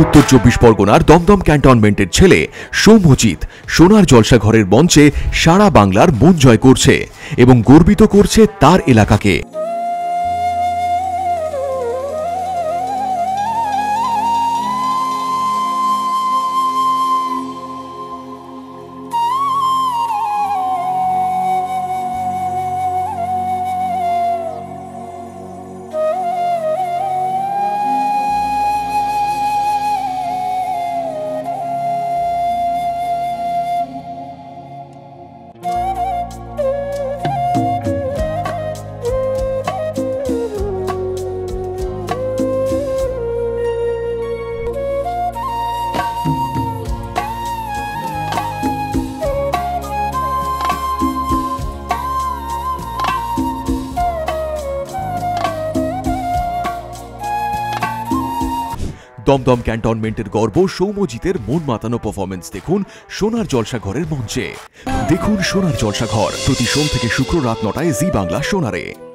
উত্তর 24 পরগনার দমদম ক্যান্টনমেন্টের ছেলে সৌম্যজিৎ সোনার জলসাঘরের মঞ্চে সারা বাংলার মন জয় করছে এবং গর্বিত করছে তার এলাকাকে। দমদম ক্যান্টনমেন্টের গর্ব সৌম্যজিতের মন মাতানো পারফরমেন্স দেখুন সোনার জলসাঘরের মঞ্চে। দেখুন সোনার জলসাঘর প্রতি সোম থেকে শুক্র রাত 9টায় জি বাংলা সোনারে।